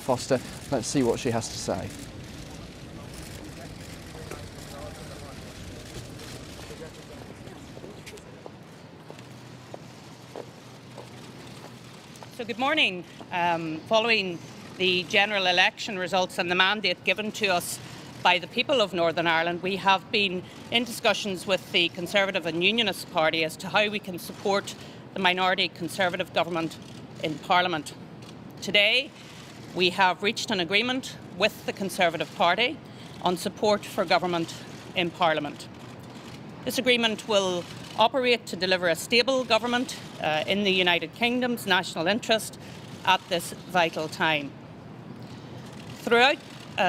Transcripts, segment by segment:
Foster. Let's see what she has to say. So good morning. Following the general election results and the mandate given to us by the people of Northern Ireland, we have been in discussions with the Conservative and Unionist Party as to how we can support the minority Conservative government in Parliament. Today, we have reached an agreement with the Conservative Party on support for government in Parliament. This agreement will operate to deliver a stable government in the United Kingdom's national interest at this vital time. Throughout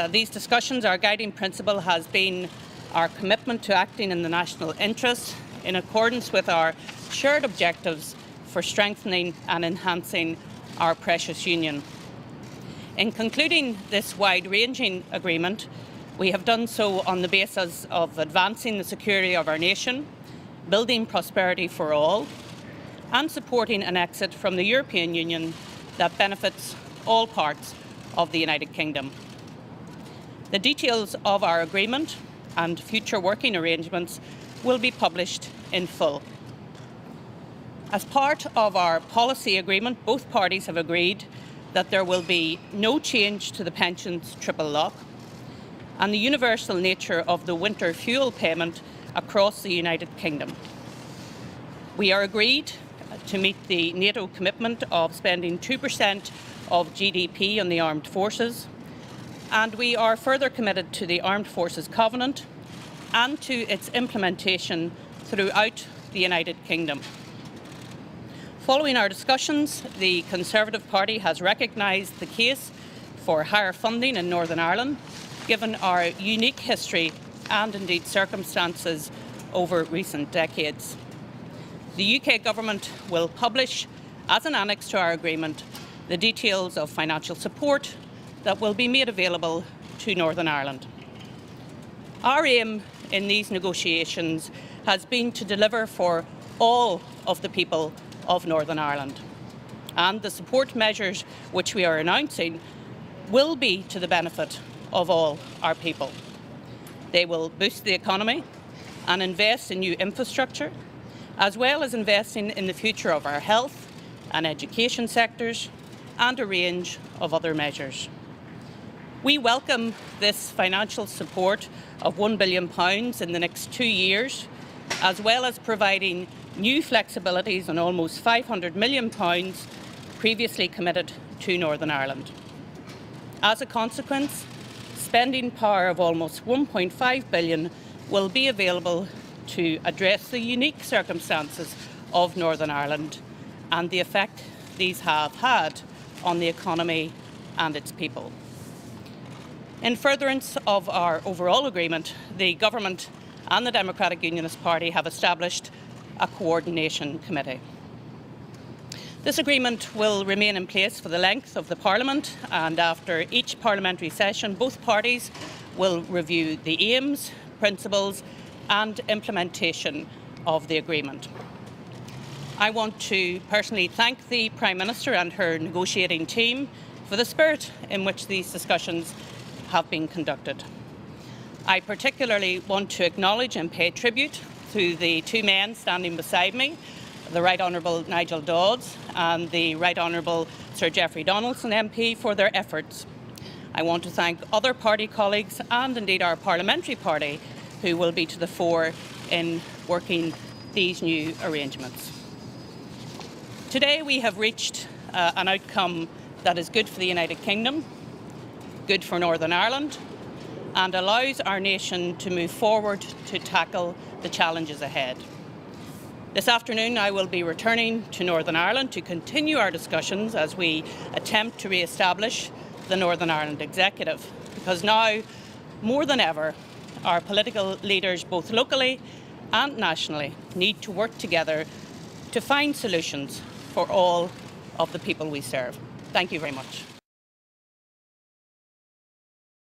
these discussions, our guiding principle has been our commitment to acting in the national interest in accordance with our shared objectives for strengthening and enhancing our precious union. In concluding this wide-ranging agreement, we have done so on the basis of advancing the security of our nation, building prosperity for all, and supporting an exit from the European Union that benefits all parts of the United Kingdom. The details of our agreement and future working arrangements will be published in full. As part of our policy agreement, both parties have agreed that there will be no change to the pensions triple lock and the universal nature of the winter fuel payment across the United Kingdom. We are agreed to meet the NATO commitment of spending 2% of GDP on the armed forces, and we are further committed to the Armed Forces Covenant and to its implementation throughout the United Kingdom. Following our discussions, the Conservative Party has recognised the case for higher funding in Northern Ireland, given our unique history and indeed circumstances over recent decades. The UK Government will publish, as an annex to our agreement, the details of financial support that will be made available to Northern Ireland. Our aim in these negotiations has been to deliver for all of the people of Northern Ireland, and the support measures which we are announcing will be to the benefit of all our people. They will boost the economy and invest in new infrastructure, as well as investing in the future of our health and education sectors and a range of other measures. We welcome this financial support of £1 billion in the next 2 years, as well as providing new flexibilities on almost £500 million previously committed to Northern Ireland. As a consequence, spending power of almost £1.5 billion will be available to address the unique circumstances of Northern Ireland and the effect these have had on the economy and its people. In furtherance of our overall agreement, the Government and the Democratic Unionist Party have established a coordination committee. This agreement will remain in place for the length of the Parliament, and after each parliamentary session, both parties will review the aims, principles and implementation of the agreement. I want to personally thank the Prime Minister and her negotiating team for the spirit in which these discussions have been conducted. I particularly want to acknowledge and pay tribute to the two men standing beside me, the Right Honourable Nigel Dodds and the Right Honourable Sir Geoffrey Donaldson MP, for their efforts. I want to thank other party colleagues and indeed our parliamentary party who will be to the fore in working these new arrangements. Today we have reached an outcome that is good for the United Kingdom, good for Northern Ireland, and allows our nation to move forward to tackle the challenges ahead. This afternoon I will be returning to Northern Ireland to continue our discussions as we attempt to re-establish the Northern Ireland Executive, because now, more than ever, our political leaders, both locally and nationally, need to work together to find solutions for all of the people we serve. Thank you very much.